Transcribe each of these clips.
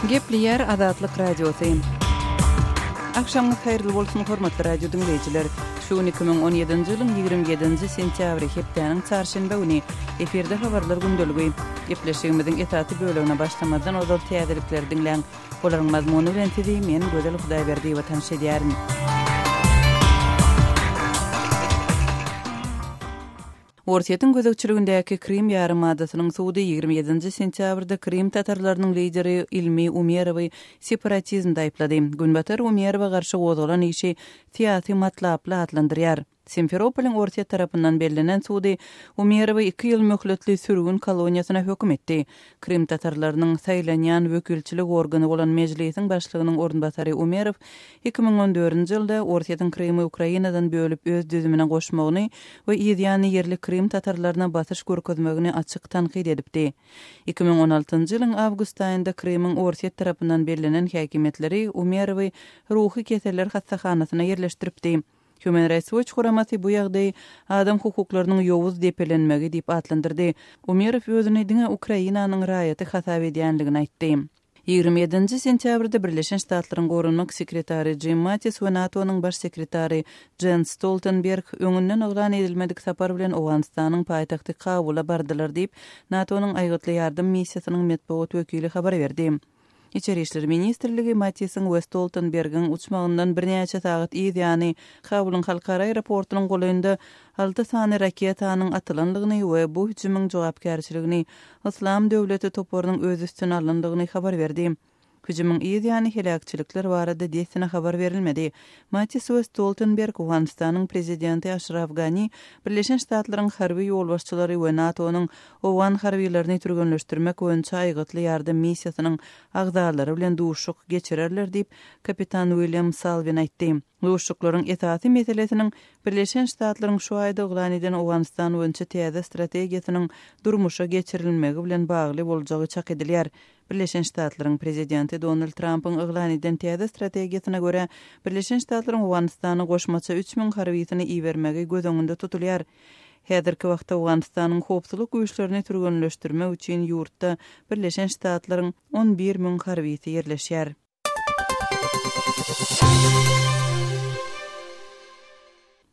Gepli Azatlyk Radiosu. Akşamınız hayırlı bolsun hormatly radio dinleyijiler. Şu 2017-nji ýylyň 27-nji sentýabry hepdeniň çarşamba güni eferde habarlar gündöligi. Gepleşigimiziň etaty bölümine başlamadan ozal täzelikleri dinleň. Olaryň mazmuny bilen tedi men Gözel Hudaýberdi we tanış edýärin. Orsiýetiň gözegçiligindäki Krim ýarymadasynyň suwdy 27-nji sentýabrda Krim tatarlarynyň lideri Ilmi Umerowy separatizmde aýplady. Günbatar Umerowa garşy gozalan işi tiýasy matlaply adlandyrýar. Simferopoliň Orsiýet tarapyndan bellänen suwdy Umerowy 2 ýyl möhletli sürgün koloniýasyna hökm etdi. Krim tatarlarynyň saýlanýan wekilçilik organy bolan mejlisiň başlygynyň ornbasary Umerov 2014-nji ýylda Orsiýetiň Krimy Ukrainadan bölüp öz düzümine goşmagyny we ýa-da yerli Krim tatarlaryna batyş görkezmegini açyk tanqid edipdi. 2016-njy ýylyň awgust aýynda Krymyň Orsiýet tarapyndan bellänen häkimetleri Umerowy ruhy keseller hastahanasyna ýerleşdiripdi. Human Rights Watch guramasy bu ýagdaý adam hukuklarynyň ýowuz depelenmegi diýip atlandyrdy. Umerov özüni diňe Ukrainanyň raýaty hasap edýänligini aýtdy. 27-nji sentýabrda Birleşen Ştatlaryň gorunmak sekretary Jim Mattis we NATO'nyň baş sekretary Jens Stoltenberg öňünden oglan edilmedik sapar bilen Owganistanyň paýtagty Kabula bardylar diýip NATO'nyň aýgytly ýardym missiýasynyň medeniýet wekili habar berdi. İçeri işleri Ministrligi Mattis'in we Stoltenberg'in uçmağından bir näçe saat ýa-da Kabul'un halkara aeroportunyň goýunda 6 sany raketanyň atylandygyny we bu hüjümyň jogapkärçiligini Islam döwleti toparynyň öz üstüne alyndygyny habar berdi. Hüjümyň ýa-da helakçylyklar barada diýsine habar berilmedi. Mattis we Stoltenberg Owganistanyň prezidenti Ashraf Ghani Birleşen Ştatlaryň harby ýolbaşçylary we NATO'nyň Owgan harbylaryny türgünleşdirmek boýunça aýgytly ýardym missiýasynyň agzalary bilen duşuk geçirerler diýip kapitan William Salvin aýtdy. Duşuklaryň esasy meselesiniň Birleşen Ştatlaryň şu aýda oglan eden Owganistan boýunça täze strategiýasynyň durmuşa geçirilmegi bilen bagly boljagy çak edilýär. Birleşen Ştatlaryň prezidenti Donald Trump'ın oglan eden täze strategiýasyna görä Birleşen Ştatlaryň Owganistany goşmaça 3000 harbysyny iýermegi göz öňünde tutulýar. Häzirki wagtda Owganistanyň howpsuzlyk güýçlerini türgünleşdirmek üçin ýurtda Birleşen Ştatlaryň 11000 harbysy ýerleşýär.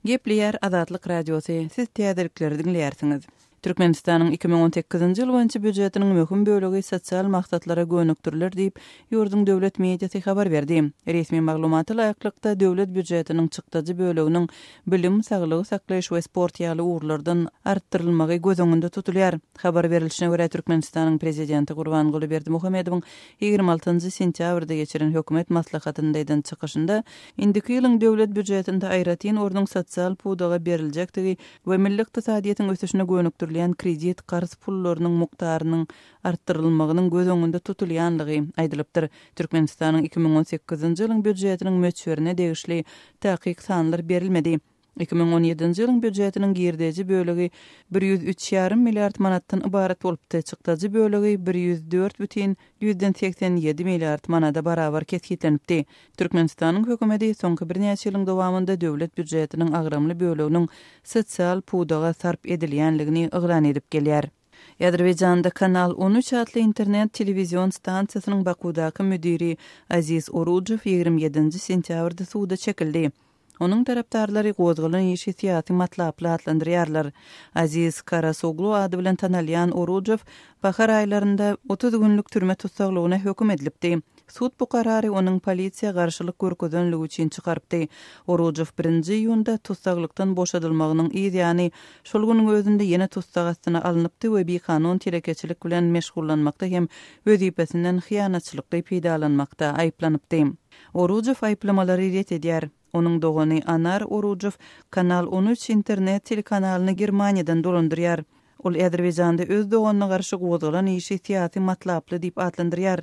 Gepli Azatlyk Radiosu, siz täzelikleri dinleýärsiňiz. Türkmenistanyň 2018-nji ýyl boýunça büdjetiniň möhüm bölegi sosial maksatlara gönükdiriler diýip ýurdun döwlet mediýasy habar berdi. Resmi maglumaty laýyklykda döwlet büdjetiniň çykdyjy böleginiň bilim, saglygy saklaýyş we sport ýaly urlardan artdyrylmagy göz öňünde tutulýar. Habar berilişine görä Türkmenistanyň prezidenti Gurbanguly Berdimuhamedowyň 26-njy sentýabrda geçiren hökümet maslahatyndaýdan çykyşynda indiki ýylyň döwlet büdjetinde aýratyn ornyň sosial pudaga beriljekdigi we milli ykdysadyýetyň ösüşine gönükdir kredit qarz pullarynyň mukdarynyň arttyrylmagynyň göz öňünde tutulýanlygy aýdylypdyr. Türkmenistanyň 2018-nji ýylyň büdjetiniň möçberine degişli täqiq sanlar berilmedi. 2017-nji ýylyň büdjetiniň girdeji bölegi 103,5 milliard manatdan ibarat bolupdy. Çykdyjy bölegi 104,87 milliard manada barabar ketkilenipdi. Türkmenistanyň hökümeti soňky bir näçe ýylyň dowamında döwlet büdjetiniň agramly böleginiň sosial pudaga sarp edilýänligini yglan edip gelýär. Azerbaýjanda Kanal 13 adly internet televizion stansiýasynyň Bakudaky müdiri Aziz Orujow 27-nji sentýabrda suwda çekildi. Onun taraptarlary gozgalan işi tiýasy matlaply adlandyrýarlar. Aziz Karasoglu ady bilen tanalýan Orujow bahar aýlarynda 30 günlük türme tutsaglygyna hökm edilipdi. Sud bu karary onuň polisiýa garşylyk görkezenligi üçin çykarypdy. Orujow 1-nji ýunda tutsaglykdan boşadylmagynyň ýa-da şol güniň özünde ýene tutsag astyna alınıpdy we bir kanun tirekeçilik bilen meşgullanmakda hem wezipesinden hyýanatçylykly peýdalanmakda aýplanypdy. Orujow aýplamalary ret edýär. Onun dogany Anar Orujow Kanal 13 internet telekanalyny Germaniýadan dolandyrýar. Ol Azerbaýjanda öz doganyna garşy gozgalan işi tiýasy matlaply diýip adlandyrýar.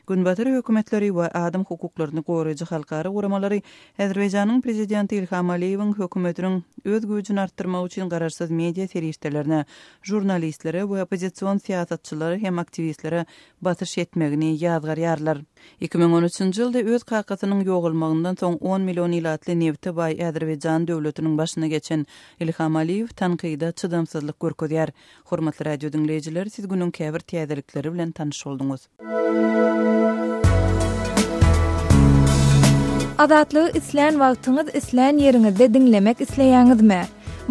Günbatyr hökümetleri we adam hukuklaryny goraýjy halkara guramalary Azerbaýjanyň prezidenti Ilham Aliýewiň hökümetiniň öz güýjüni artdyrmak üçin gararsyz media serişdelerine, jurnalistlere we opozisiýon siýasatçylary hem aktivistlere batyş etmegini ýazgarýarlar. 2013-nji ýylda öz kakasynyň ýogulmagyndan soň 10 million ilatly nefti baý Azerbaýjan döwletiniň başyna geçen Ilham Aliýew tanqida çydamsızlyk görkezýär. Hormatly radio dinleyijiler, siz günüň käbir täzelikleri bilen tanyş bolduňuz. Adatlygy isleýän wagtyňyz isleýän ýeriňizde dinlemek isleýäňizmi?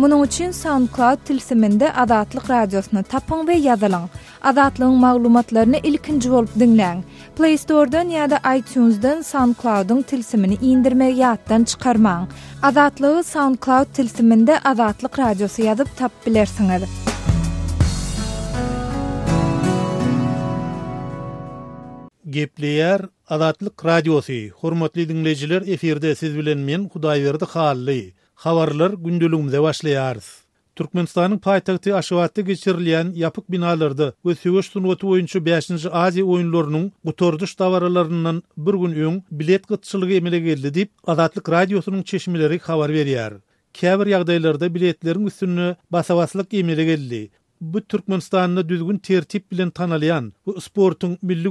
Munuň üçin SoundCloud tilsiminde Adatlyk radiosyny tapyň we ýazylyň. Adatlygyň maglumatlaryny ilkinji bolup dinleň. Play Store'dan ýa-da iTunes'dan SoundCloud'un tilsimini indirmek ýatdan çykarmaň. Adatlygy SoundCloud tilsiminde Adatlyk radiosy ýazyp tap bilersiňiz. Gepleýär Adatlyk radiosy. Hormatly dinleýijiler, eferde siz bilen men Hudaýberdi Hally. Habarlar gündeligimizde başlaýarys. Türkmenistanyň paýtagty Aşgabatda geçirilýän ýapyk binalarda we söwüş sunwaty boýunça 5-nji Aziýa oýunlarynyň gutorduş dawarlaryndan bir gün öň bilet gytçylygy emele geldi diýip Adatlyk radiosynyň çeşmeleri habar berýär. Käbir ýagdaýlarda biletleriň üstüne basawaslyk emele geldi. Bu Türkmenistanyň düzgün tertip bilen tanalýan bu sportyň milli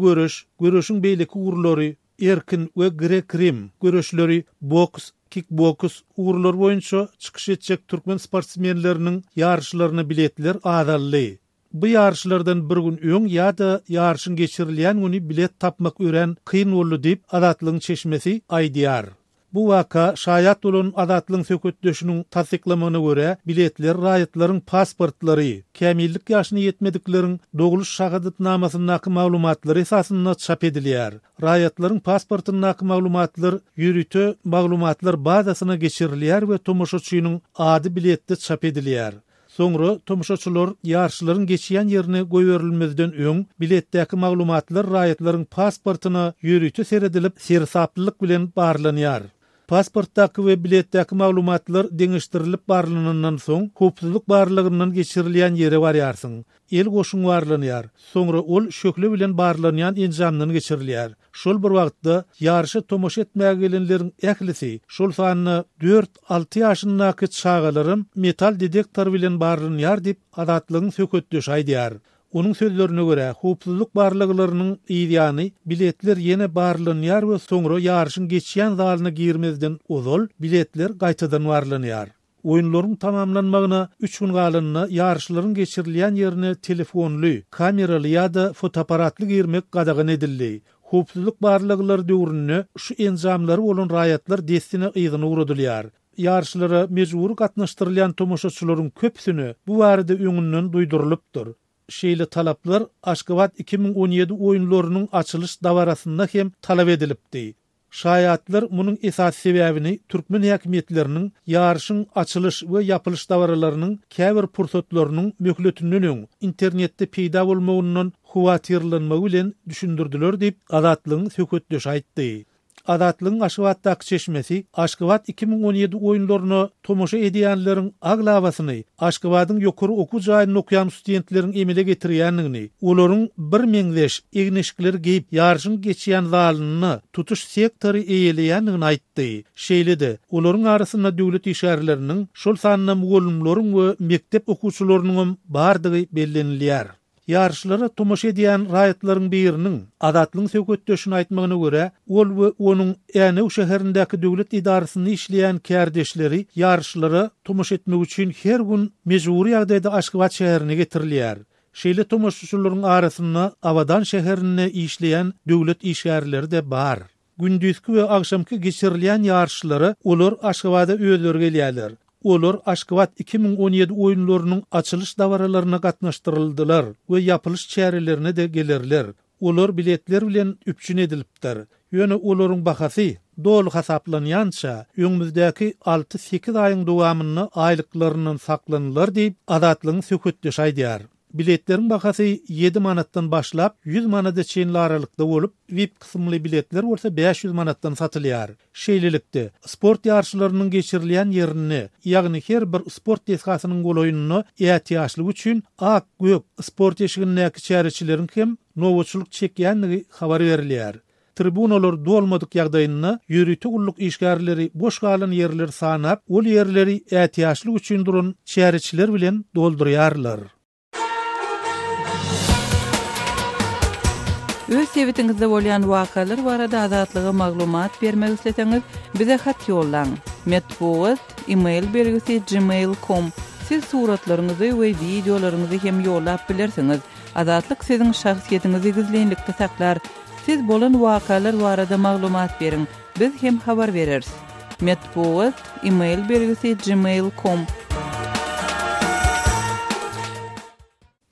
görüşiň beýleki urlary, erkin we grek-rim görüşleri, boks, kickboks uğurlar boyunca çıkış edecek Türkmen sportsmenlerinin yarışlarına biletler adallı. Bu yarışlardan bir gün öň ýa-da yarışın geçirilýän güni bilet tapmak ören kıyın boldy diýip Adatlygyň çeşmesi aýdýar. Bu vaka şaýat bolan Adatlygyň söketdeşiniň tasdiklamagyna görä biletler raýatlaryň pasportlary, kämillik ýaşyna ýetmedikleriň doguluş şahadatnamasynyň maglumatlary esasynda çap edilýär. Raýatlaryň pasportynyň maglumatlar ýürütü maglumatlar bazasyna geçirilýär we tomoşaçynyň ady biletde çap edilýär. Soňra tomoşaçylar ýarşylaryň geçýän ýerine goýberilmezden öň biletdäki maglumatlar raýatlaryň pasportyna ýürütü seredilip sersaplyk bilen barlanýar. Pasportdaky we biletdäki maglumatlar deňişdirilip barlanandan soň hupsuzlyk barlygyndan geçirilýän ýere barýarsyň. El goşuň barlanýar. Soňra ol şökle bilen barlanýan enjamdan geçirilýär. Şol bir wagtda ýarşy tomoş etmäge gelenleriň ählisi şol sanyny 4-6 ýaşyndaky çagalarym metal detektor bilen barlanýar diýip Adatlygyň söketdeşi aýdýar. Onun sözlerine göre hupsuzlyk barlyklarynyň ýany biletler ýene barlanýar we soňra ýarşyň geçýän zalyna girmezden ozal biletler gaýtadan barlanýar. Oýunlaryň tamamlanmagyna 3 gün galynyna ýarşylaryň geçirilýän ýerine telefonly, kameraly ýa-da fotoaparatly girmek gadagan edildi. Hupsuzlyk barlyklary döwründe şu enjamlary bolan raýatlar destine ýygyny uradylýar. Ýarşylara mejbur gatnaşdyrylýan tomoşaçylaryň köpsini bu barada öňünden duýdurylypdyr. Şeýle talaplar Aşgabat 2017 oýunlarynyň açylış dawarasynda hem talap edilipdi. Şaýatlar munyň esas sebäbini türkmen häkimetleriniň ýarşyň açylış we ýapylyş dawaralarynyň käbir pursatlarynyň möhletiniň internetde peýda bolmagyndan huwatyrlanmagy bilen düşündirdiler diýip Adatlygyň söketdeşi aýtdy. Adatlygyň Aşgabatdaky çeşmesi Aşgabat 2017 oýunlaryna tomoşa edýänleriň aglawasyny, Aşgabatyň ýokary okuw jaýyny okuyan studentleriň emele getirýänligini, olaryň bir meňdeş egneşikler geyip ýarşyň geçýän zalyny tutuş sektory eýeleýänligini aýtdy. Şeýle-de olaryň arasynda döwlet işgärleriniň şol sanyna mugallimleriň we mektep okuwçylarynyň bardygy bellenilýär. Yarşylara tomoşa edýän raýatlaryň biriniň Adatlygyň söketdeşini aýtmagyna görä, ol we onuň Änew şäherindäki döwlet idarasyny işleýän kärdeşleri yarşylara tomoşa etmek üçin her gün mejburi ýagdaýda Aşgabat şäherine getirilýär. Şeýle tomoşaçylaryň arasynda Abadan şäherine işleýän döwlet işgärleri de bar. Gündüzki we agşamky geçirilýän yarşylara olar Aşgabada öýleri gelýärler. Olar Aşgabat 2017 oýunlarynyň açylış dawaralaryna gatnaşdyryldylar we ýapylyş çärelerine de gelerler. Olar biletler bilen üpçün edilipdir. Ýöne olaryň bahasy dolu hasaplanýança öňümüzdäki 6-8 aýyň dowamyny aýlyklarynyň saklanýar diýip Adatlygyň söketdeşi aýdýar. Biletleriň bahasy 7 manatdan başlap 100 manata çenli aralykda bolup, VIP kısımly biletler bolsa 500 manatdan satylýar. Şeýlelikde sport ýarşylarynyň geçirilýän ýerini, ýagny her bir sport desgasynyň goloýunyny ähtiýaçlyk üçin ak gök sport eşigindäki çäreçilerin hem nowaçylyk çekýänligi habar berilýär. Tribunalar dolmadyk ýagdaýynda ýürütü gulluk işgärleri boş galan ýerleri sanap, ol ýerleri ähtiýaçlyk üçin duran çäreçiler bilen doldurýarlar. Öz sebetiňizde bolýan wakalar barada azatlyga maglumat bermek isleteňiz, bize hat ýollaň. Metbuat email belgisi gmail.com. Siz suratlaryňyzy we videolaryňyzy hem ýollap bilersiňiz. Azatlyk siziň şahsiýetiniňizi gizlenlikde saklar. Siz bolan wakalar barada maglumat berin. Biz hem habar bereriz. Metbuat email belgisi gmail.com.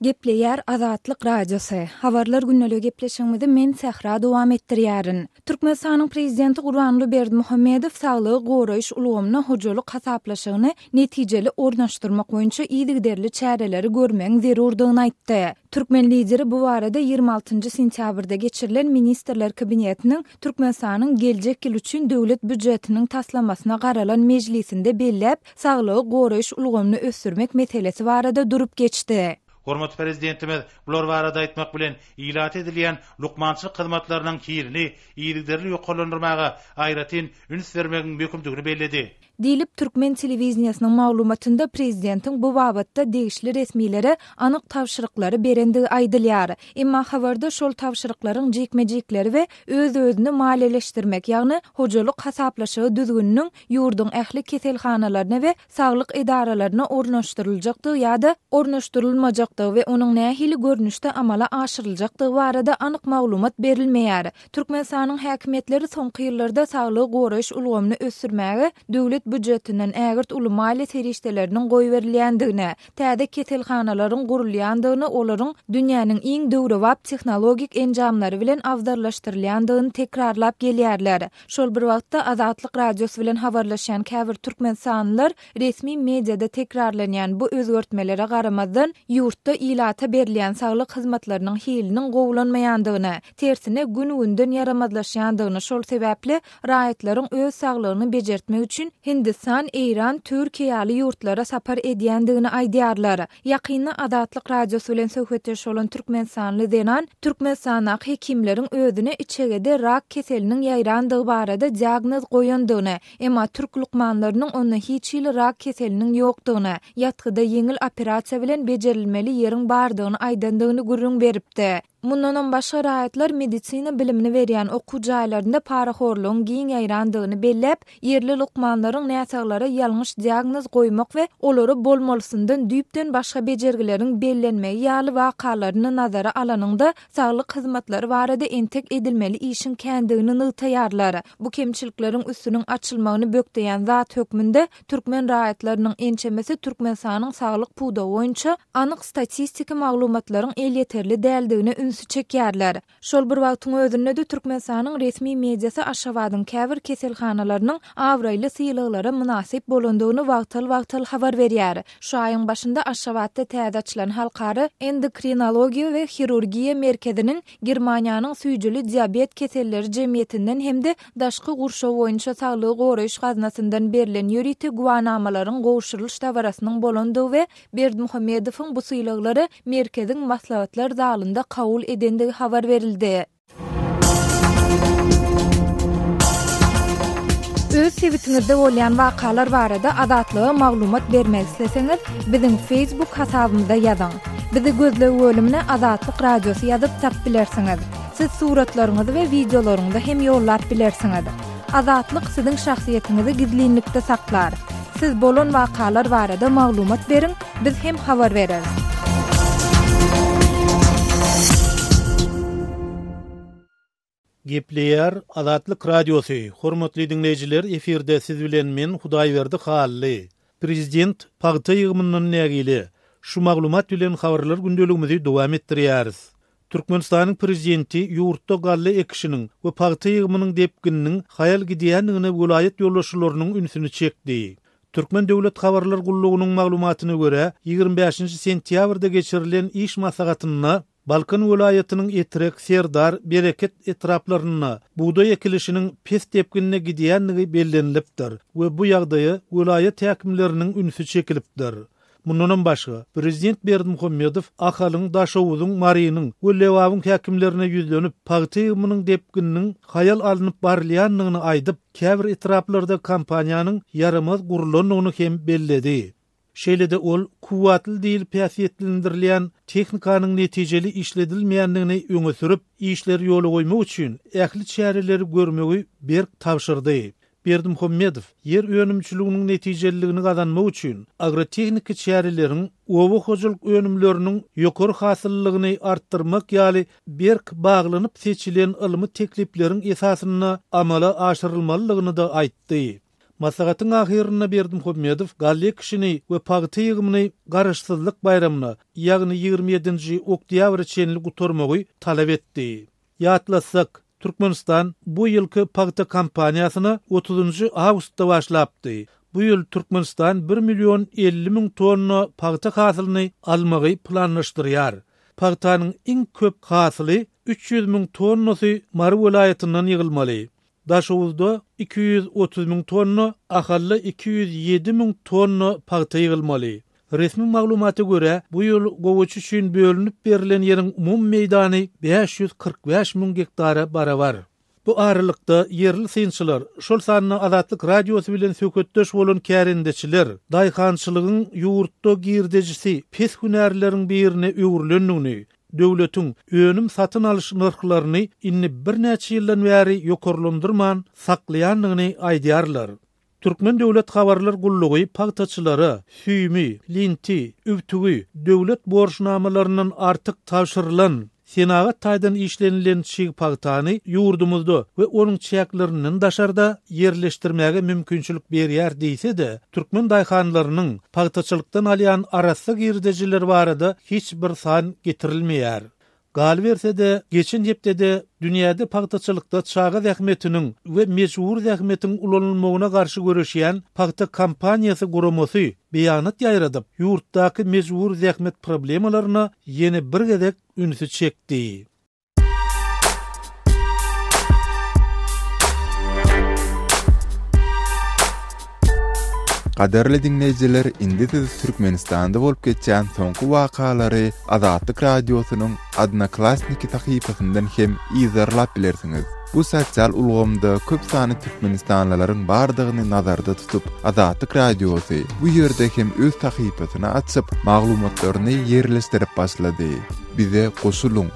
Gepleýär Azatlyk Radiosu. Habarlar günnäli gepleşigimizi men Sahra dowam etdirýärin. Türkmenistanyň prezidenti Gurbanly Berdimuhammedow saglygy goraýyş ulgamyna hojalyk hasaplaşygyny netijeli ornaşdyrmak boýunça ýygyderli çäreleri görmeň zerurdygyny aýtdy. Türkmen lideri bu barada 26 sentýabrda geçirilen Ministrler Kabinetiniň Türkmenistanyň geljek ýyl üçin döwlet büdjetiniň taslamasyna garalan mejlisinde belläp saglygy goraýyş ulgamyny ösürmek meselesi barada durup geçdi. Hormat prezidentimiz bular barada aýtmak bilen ilat edilýän lukmançylyk hyzmatlarynyň kirini ýygyderli ýokalandyrmaga aýratyn üns bermegiň möhümdigini belledi. Dilip Türkmen telewizionynyň maglumatynda prezidentiň bu babatda degişli resmiýlere anyk tawşyryklary berendigi aýdylýar. Emma habarda şol tawşyryklaryň jekmejekleri we öz-özüni maliýeleşdirmek, ýagny hojalyk hasaplaşygy düzgünniň ýurdun ähli keselhanalaryna we saglyk edaralaryna ornaşdyryljakdygy ýa-da ornaşdyrylmajakdygy we onuň nähili görnüşde amala aşyryljakdygy barada anyk maglumat berilmeýär. Türkmenistanyň häkimetleri soňky ýyllarda saglyk goraýyş ulgamyny ösürmäge döwlet büdjetinden ägirt uly maliýe terişdeleriniň goýberilýändigine, täze keselhanalaryň gurulýandygyny, olaryň dünýäniň iň döwrewap tehnologik enjamlary bilen awdarlaşdyrylýandygyny tekrarlap gelýärler. Şol bir wagtda Azatlyk Radiosu bilen habarlaşan käbir türkmensanylar resmi mediada tekrarlanýan bu özgörtmelere garamazdan ýurtda ilata berilýän saglyk hyzmatlarynyň hiliniň gowulanmaýandygyny, tersine gün-günden yaramazlaşýandygyny, şol sebäpli raýatlaryň öz saglygyny bejertmek üçin Hindistan, Iran, Türkiýe ýaly ýurtlara sapar edýändigini aýdýarlar. Ýakynda Azatlyk Radiosu bilen söhbetdeş bolan türkmensanly denan Türkmenistanyň hekimleriň özüne içegede rak keseliniň ýaýrandygy barada diagnoz goýandygyny, emma türk lukmanlarynyň onda hiç ýyl rak keseliniň ýokdugyny, ýatgyda ýeňil operasiýa bilen bejerilmeli ýeriň bardygyny aýdandygyny gürrüň beripdi. Mundan başga raýatlar medisina bilimini berýän okuw jaýlarynda paraxorlugyň giň ýaýrandygyny belläp, ýerli lukmanlaryň näçaglary ýalňyş diagnoz goýmak we olary bolmalysyndan düýpden başga bejergileriň bellenmegi ýaly wakalaryny nazara alanynda saglyk hyzmatlary barada entek edilmeli işin kendigini nytaýarlar. Bu kemçilikleriň üstüniň açylmagyny bökdeýän zat hökmünde türkmen raýatlarynyň ençemesi Türkmenistanyň saglyk puda boýunça anyk statistika maglumatlaryň el ýeterli däldigine çekýärler. Şol bir wagtyň özünde de Türkmenistanyň resmi mediasy Aşgabatyň käbir keselhanalarynyň awraýly syýylyklara münasip bolandygyny wagtal habar berýär. Şu aýyň başynda Aşgabatda täze açylan halkary endokrinologiýa we hirurgiýa merkeziniň Germaniýanyň süýjüli diabet keselleri jemgyýetinden hemde daşky gurşaw boýunça saglygy goraýyş gaznasyndan berilen ýöriti guwanamalaryň gowşurylyş tabarasynyň bolandygy we Berdimuhammedowyň bu syýylyklary merkeziň maslahatlar zalynda kabul edendigi habar verildi. Öz sebitiňizde bolýan wakalar barada azatlyga maglumat bermek isleseňiz, biziň Facebook hasabymyza ýazyň. Bizi gözlegi bölümine Azatlyk Radiosu ýazyp tap bilersiňiz. Siz suratlaryňyzy we videolaryňyzy hem ýollap bilersiňiz. Azatlyk siziň şahsiýetiniňizi gizlinlikde saklar. Siz bolan wakalar barada maglumat beriň, biz hem habar bereriz. Gepleýär Azatlyk Radiosu. Hormatly dinleýijiler, efirde siz bilen men Hudaýberdi Hally. Prezident pagty ýygymynyň nägili şu maglumat bilen habarlar gündeligimizi dowam etdirýäris. Türkmenistanyň prezidenti ýurtda galy ekişiniň we pagty ýygymynyň depgininiň hayal gidýändigine welaýet ýollaşyklarynyň ünsüni çekdi. Türkmen Döwlet Habarlar Gullugynyň maglumatyna görä 25 sentýabrda geçirilen iş maslahatyna Balkan welaýatynyň Etrek, Serdar, Bereket etraplaryna buğday ekilişiniň pes tepkinine gidýändigi bellenilipdir we bu ýagdaýa welaýat häkimleriniň ünsü çekilipdir. Mundan başga, Prezident Berdimuhammedow ahalyň daşawuzyň marynyň we lewawyň häkimlerine ýüzlenip pagty ýygymynyň depkininiň hayal alınıp barylýandygyny aýdyp, käbir etraplarda kampaniýanyň yaramaz gurulandygyny hem belledi. Şeýlede ol kuwatly diýil päsiýetlendirilýän tehnikanyň netijeli işledilmeýändigini öňe sürüp, işleri ýola goýmak üçin ähli çäreleri görmegi berk tapşyrdy. Berdimuhammedow yer önümçülüğünün netijeligini gazanmak üçin agrotehnika çärelerin owo-hojuluk önümlerinin ýokary hasyllygyny artdyrmak ýaly berk baglanyp seçilen ylmy tekliplerin esasyna amala aşyrylmalygyny da aýtdy. Maslahatyň ahyrynda Berdimuhammedow galle kişini we pagty ýygymyny garaşsyzlyk bayramyna, ýagny 27-nji oktýabr çenli gutarmagy talap etdi. Ýatlasak, Türkmenistan bu ýylky pagty kampaniýasyny 30-njy awgustda başlapdy. Bu ýyl Türkmenistan 1.050.000 tonna pagty hasylyny almagy planlaşdyrýar. Pagtanyň iň köp hasyly 300.000 tonnasy Mary welaýatynyň ýygylmaly. Daşowuzda 230.000 tonna, ahalla 207.000 tonna pagty ýygylmaly. Resmi maglumaty göre bu ýyl gowaç üçin bölünip berilen ýeriň umum meýdany 545.000 hektara barabar. Bu aralykda yerli synçylar, şol sanyna Azatlyk radiosu bilen söhbetdeş bolan kärendeçiler, daýhançylygyň ýurtda girdejisi, pes hünärleriň birine öwürlendigini, döwletiň önüm satyn alyş narhlaryny inni bir näçe ýyldan bäri ýokarlandyrman saklaýanlygyny aýdýarlar. Türkmen döwlet habarlar gullugy pagtaçylary, süými, linti, üwtügi, döwlet borçnamalarynyň artyk tawşyrylan Senagat taýdan işlenilen çyg pagtany ýurdumyzda we onuň çäkleriniň daşarda yerleşdirmäge mümkinçilik berýär diýse-de, türkmen daýhanlarynyň pagtaçylykdan alýan arasy girdejiler barada hiç bir san getirilmeýär. Gal berse-de, geçen hepde dünýäde pagtaçylykda çaga zähmetiniň we mejbur zähmetiň ulanylmagyna garşy görüşýän pagta kampaniýasy guramasy beýanat ýaýradyp, ýurtdaky mejbur zähmet problemalaryna ýene bir gezek ünsü çekdi. Qadarly dinleyijiler, indi siz Türkmenistanda bolup geçen soňky wakalary Azatlyk radiosynyň Odnoklassniki tahypasyndan hem izarlap bilersiňiz. Bu sosial ulgamda köp sany Türkmenistanlylaryň bardygyny nazarda tutup, Azatlyk radiosy bu ýerde hem öz tahypasyny açyp, maglumatlaryny ýerleşdirip başlady. Bize goşuluň.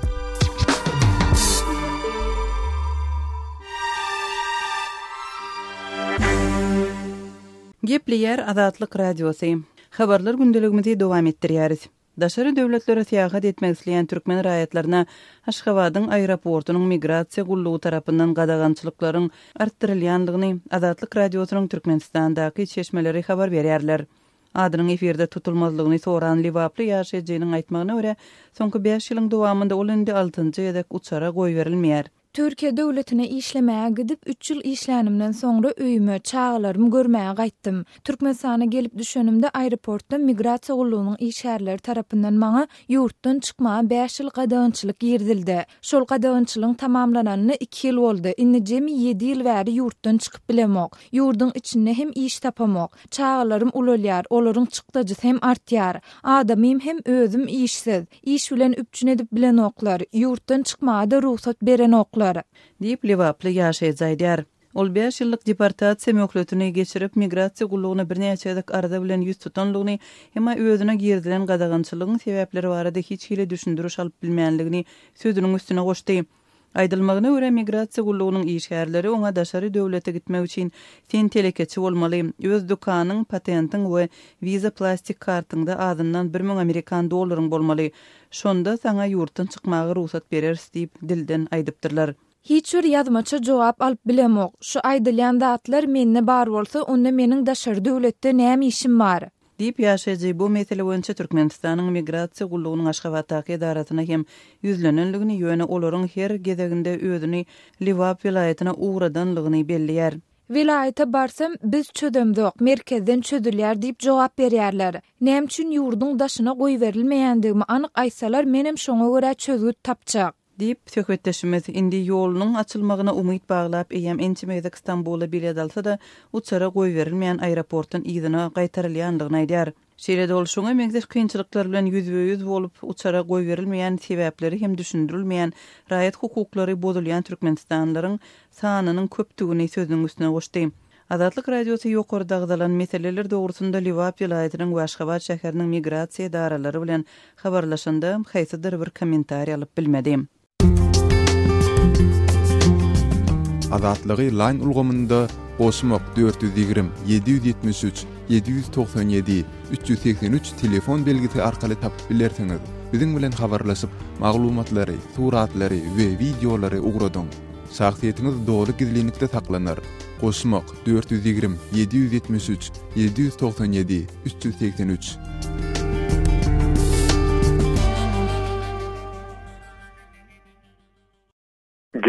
Gepleýär Azatlyk radiosy. Habarlar gündeligimizi dowam etdirýäris. Daşary döwletlere seýahat etmek isleýän türkmen raýatlaryna Aşgabatyň aeroportunyň migrasiýa gullugy tarapyndan gadagançylyklaryň artdyrylýanlygyny Azatlyk radiosynyň Türkmenistandaky çeşmeleri habar berýärler. Adynyň eferde tutulmazlygyny soran Livaply ýaşaýjynyň aýtmagyna görä, soňky 5 ýylyň dowamında ol indi 6-njy ýedek uçara goýberilmeýär. Türkiýe döwletine işlemäge gidip 3 ýyl işlänimden soňra öýüme, çağlarym görmäge gaýtdym. Türkmenistana gelip düşenimde aeroportda migrasiýa gullugynyň işgärleri tarapyndan maňa ýurtdan çykmaga 5 ýyl gadagançylyk ýerdildi. Şol gadagançylygyň tamamlananyna 2 ýyl boldy. Indi jemi 7 ýyl bäri ýurtdan çykyp bilemok. Ýurdyň içinde hem iş tapamok. Çağlarym ulalýar, olaryň çykdajysy hem artýar. Adamym hem özüm işsiz. İş bilen üpçün edip bilen oklar. Ýurtdan çykmaga da ruhsat beren oklar. Diýip Livaply ýaşaýjylar. Ol 5 ýyllyk deportasiýa möhletini geçirip migrasiýa gullugyny bir näçe ýyllyk arada bilen ýüz tutanlygyny hema özüne girdilen gadagançylygyň sebäpleri barada hiç hile düşündürüş alyp bilmeýänligini sözüniň üstüne goşdy. Aýdylmagyna görä migrasiýa gullugynyň işgärleri oňa daşary döwlete gitmek üçin sen telekeçi bolmaly. Öz dukanyň, patentiň we viza plastik kartyňda adyndan 1000 Amerikan dollaryň bolmaly. Şonda saňa ýurtdan çykmagy ruhsat bereriz diýip dilden aýdypdyrlar. Hiç bir ýazmaça jogap alyp bilemok. Şu aýdylýan zatlar menne bar bolsa, onda meniň daşary döwletde näme işim bar? Diýip ýaşaýjy bu mesele boýunça Türkmenistanyň migrasiýa gullugynyň Aşgabatdaky idarasyna hem ýüzlenenligini ýöne olaryň her gezeginde özüni Livap vilayatyna uğradanlygyny bellýär. Vilayata barsam biz çödemdok, merkezden çödülýär diýip jogap berýärler. Näme üçin ýurdun daşyna goýberilmeýändigimi anyk aýsalar menem şoňa görä çözgüt tapjak. Diýip söhbetdeşimiz indi ýolunyň açylmagyna umyt baglap eýem Ençimezek İstanbula bilet alsa da uçara goýberilmeýän aeroportdan ýygyna gaýtarylýanlygyny aýdýar. Şeýle bolşuňa meňzeş kynçylyklar bilen ýüzbe-ýüz bolup uçara goýberilmeýän sebäpleri hem düşündirilmeýän raýat hukuklary bozulýan Türkmenistanlylaryň sanynyň köpdigini sözüniň üstüne goşdy. Azatlyk radiosu ýokarda gazalan meseleler dogrusunda Livap vilayatynyň we Aşgabat şäheriniň migrasiýa daralary bilen habarlaşanda haýsydyr bir kommentariýa alyp bilmedim. Azatlygy line ulgamynda Osmaq 420 773 797 383 telefon belgisi arkaly tapyp bilersiňiz. Biziň bilen habarlaşyp maglumatlary, suratlary we videolary ugradyň. Şahsiýetiňiz dogry gizlilikde saklanır. Osmaq 420 773 797 383.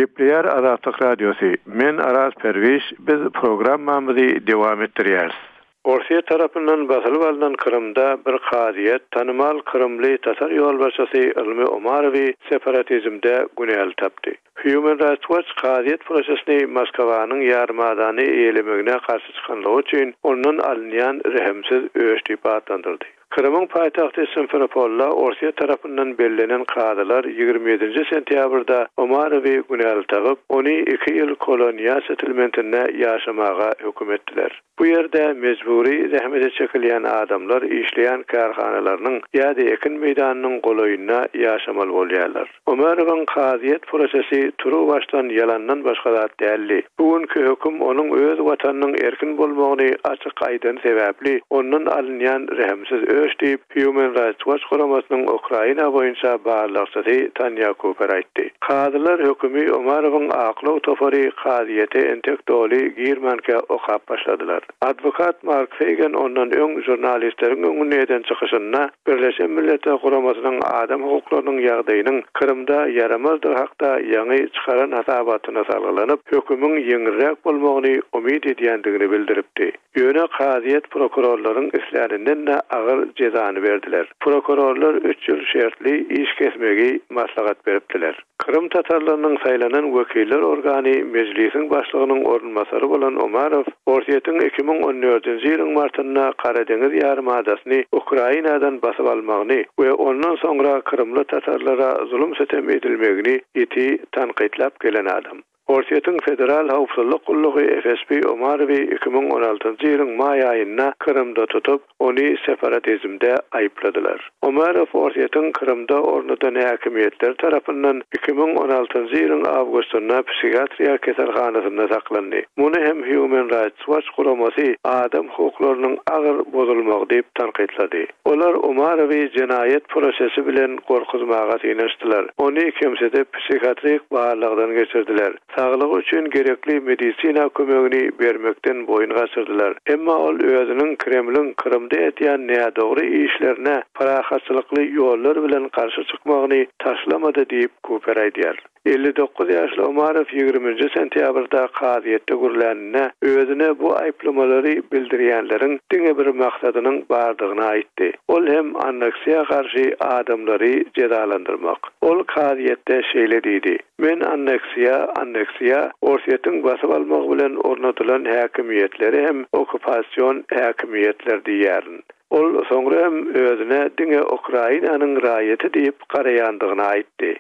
Gepleyer Azatlyk Radiosu. Men Araz Perviş, biz programmamyzy dewam etdirýäris. Orsiýa tarapyndan basylyp alynan Krymda bir qadiyet tanymal Krymly tatar ýolbaşçysy Ilmi Omarowy separatizmde günäl tapdy. Human Rights Watch qadiyet prosesini Moskwanyň ýarmadany eýlemegine garşy çykanlygy üçin onuň alynýan rehimsiz öýüş diýip adlandyrdy. Krymyň paýtagty Simferopolla Orsiýa tarapyndan belirlenen kadylar 27 sentýabrda Omarowy günäl tagyp, ony 2 ýyl koloniýa settlementine ýaşamaga hökm etdiler. Bu ýerde mejburi zähmete çekilýän adamlar işleýän karhanalarynyň ýa-da ekin meýdanynyň golaýyna ýaşamaly bolýarlar. Omarowyň qadiyet prosesi turu başdan yalandan başga zat däldi. Bugünkü hökm onuň öz watanynyň erkin bolmagyny açyk aýdan sebäpli onuň alynýan rehimsiz öýüş diýip Human Rights Watch guramasynyň Ukraina boýunça barlykçysy Tanya Cooper aýtdy. Kadylar hökümi Omarowyň aklaw topary qadiyeti intellektualy girmanka okap başladylar. Advokat Mark Fagan ondan öň jurnalistleriň öňünden çykyşyna Birleşen Milletler Guramasynyň adam hukuklarynyň ýagdaýynyň Krymda yaramazdygy hakda ýaňy çykaran hasabatyna salgylanyp hökümüň ýeňirräk bolmagyny umyt edýändigini bildiripdi. Ýöne qadiyet prokurorlaryň islerinden de agyr jezany berdiler. Prokurorlar 3 ýyl şertli iş kesmegi maslahat beripdiler. Krym tatarlarynyň saýlanan wekiller organy mejlisiň başlygynyň orunmasary bolan Omarov, Orsiýatyň 2014-nji ýylyň martyna Kara Deňiz ýarmadasyny Ukrainadan basyp almagyny we ondan soňra Krymly tatarlara zulüm setem edilmegini eti tanqidlap gelen adam. Orsiýatyň Federal Howpsuzlyk Gullugy FSB Omarowy 2016-njy ýylyň may aýynda Krymda tutup, ony separatizmde aýpladylar. Omarow Orsiýatyň Krymda ornadan häkimetler tarapyndan 2016-njy ýylyň awgustynda psikiatriýa keselhanasyna saklandy. Muny hem Human Rights Watch guramasy adam hukuklarynyň agyr bozulmagy diýip tanqidlady. Olar Omarowy jenaýet prosesi bilen gorkuzmaga synaşdylar. Ony kimsede psikiatrik barlygdan geçirdiler. Sağlyk üçin gerekli medisina kömegini bermekden boyun gaçyrdylar. Emma ol özüniň Kremlin Krymda etýän nädogry işlerine parahatçylykly ýollar bilen garşy çykmagyny taşlamady diýip Cooper aýdýar. 59 ýaşly Omarow 20 sentýabrda qadiyetde gürlenine özüne bu aýplamalary bildirýänleriň diňe bir maksadynyň bardygyny aýtdy. Ol hem anneksiýa garşy adamlary jezalandyrmak. Ol qadiyetde şeýle diýdi: "Men anneksiýa Orsiýatyň basyp almagy bilen ornatylan häkimetleri hem okupasiýon häkimetleri diýärin." Ol soňra hem özüne diňe Ukrainanyň raýaty diýip garaýandygyny aýtdy.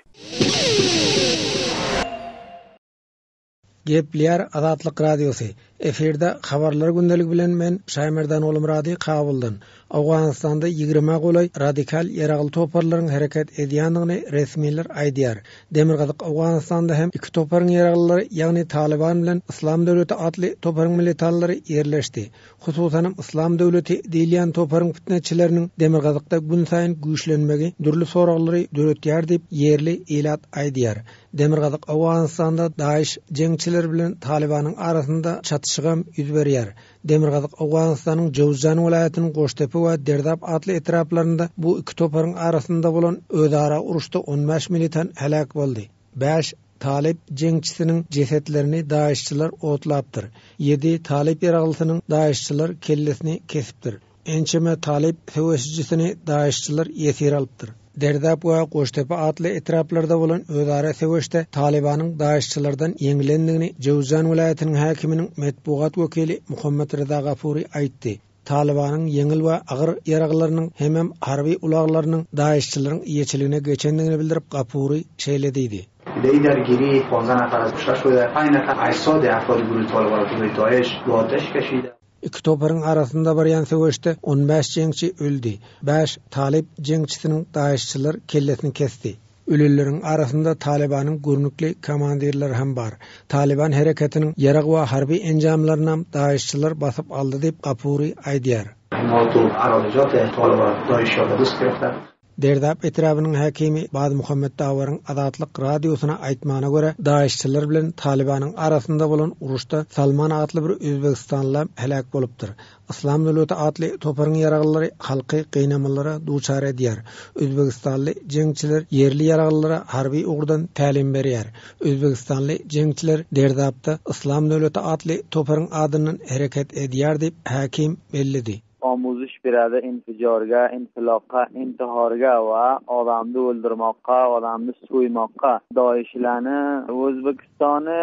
Gepleyer Azatlyk Radiosu. Eferde habarlar gündelik bilen men Şaýmerdan oğlum Radi Kabuldan. Awganistanda 20 golay radikal ýaragyl toparlaryň hereket edýändigini resmiler aýdýar. Demirgazyk Awganistanda hem iki toparyň ýaraglylary, ýagny Taliban bilen Islam döwleti atly toparyň militärleri ýerleşdi. Hususan Islam döwleti diýilýän toparyň fitneçileriniň Demirgazykda gün saýyn güýçlenmegi, dürli soraglary döwletýär diýip ýerli elat aýdýar. Demirgazyk Awganistanda Daesh jeňçileri bilen Talibanyň arasynda çatışygam ýüz berýär. Demirgazyk Awganistanyň Jowzjan welaýatynyň Goştepe we Derdap atly etraplarynda bu iki toparyň arasynda bolan özara uruşda 15 militan helak boldy. 5 Talib jeňçisiniň jesetlerini Daeşçiler otlapdyr. 7 Talib ýaraglysynyň Daeşçiler kellesini kesipdir. Ençeme Talib höwesçisini Daeşçiler ýesir alypdyr. Derdap we Goştepe atly etraplarda bolan özara söwüşde Talibanyň Daeşçilerden ýeňilendigini Jowzjan welaýatynyň häkiminiň metbuat wekili Muhammed Reza Gafuri aýtdy. Talibanyň ýeňil we agyr ýaraglarynyň hem harby ulaglarynyň Daeşçileriň ýeçiligine geçendigini bildirip Gafuri şeýle diýdi. درگیری 15 نفر از کشته شده 5 نفر اجساد افراد گروه طالبان و داعش به آتش کشیده. İki toparyň arasynda barýan söwüşde 15 jeňçi öldü. 5 Talib jeňçisiniň Daeşçiler kellesini kesdi. Ölülerin arasında Talibanyň görnükli komandirleri hem bar. Taliban hareketinin ýerak we harby enjamlaryna daişçiler basyp aldy diýip Gapuri aýdýar. Derdap etrabynyň häkimi Bad Muhammed Dawaryň Adatlyk radiosuna aýtmagyna görä, daişçiler bilen Talibanyň arasynda bolan uruşda Salman adly bir Özbekistanly helak bolupdyr. İslam döwleti adly toparyň ýaragylary halky gynamalara duçar edýär. Özbekistanly jeňçiler yerli ýaragyllara harby ugurdan tälim berýär. Özbekistanly jeňçiler Derdapda İslam döwleti adly toparyň adynyň hereket edýär diýip häkim bellidi. Amuzish beradi infijarga, infiloqqa, intiharga va odamni o'ldirmoqqa, odamni so'ymoqqa. Doishlarni O'zbekistonni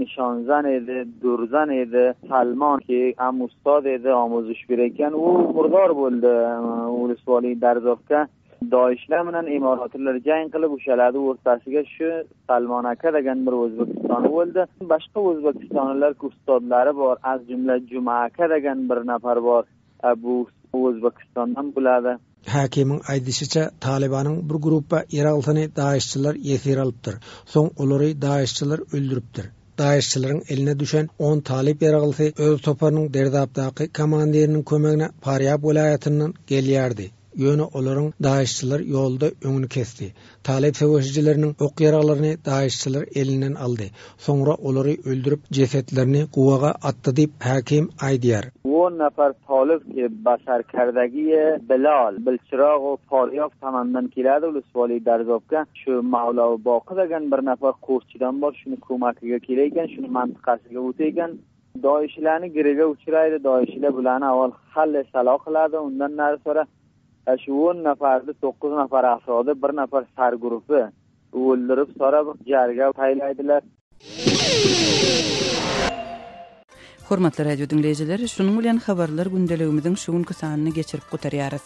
nishonzan edi, durzan edi, Salmon ki am ustod edi, amuzish bergan, u murdor bo'ldi. Ulusvali Darzovga doishlar bilan imoratlar jang qilib o'shaladi o'rtasiga shu Salmon aka degan bir O'zbekistonni bo'ldi. Boshqa O'zbekistonliklar ustodlari bor, az jumla Juma aka degan bir nafar bor. Bu O'zbekistondan bo'ladi. Hakiming aýdyshicha Talibanyň bir gruppa ýeraltyny daişçiler ýesir alypdyr. Soň olary daişçiler öldüripdir. Daişçilerin eline düşen 10 talip ýaragylsy öz toparynyň Derdapdaky komandiriniň kömegine Faryab welaýatynyň gelýärdi. Ýöne olaryň daişçiler ýolda öňüni kesdi. Talip söwüşçileriniň ok ýaraglaryny daişçiler elinden aldy. Soňra olary öldürip jesetlerini guwaga atdy diýip hakim aýdýar. 10 nafar talib ki basarkardagi Bilal, Bilchirog ve Faryab tamandan keladi Ulusvali Darzovga. Şu Mavlo Boqi degan bir nafar qo'rchidan bor, shuni ko'makiga kelaykan, shuni mantiqasiga o'taykan. Doishlarni giriga uchraydi, doishlar bularni avval hal salo qiladi, undan nari sonra şu 10 nafarda 9 nafar afrodi, bir nafar sargurupi o'ldirib sonra jarga taylaydilar. Hormatly radio dinleyijiler, şunuň bilen habarlar gündeligimiziň şu günkü sanyny geçirip gutarýarys.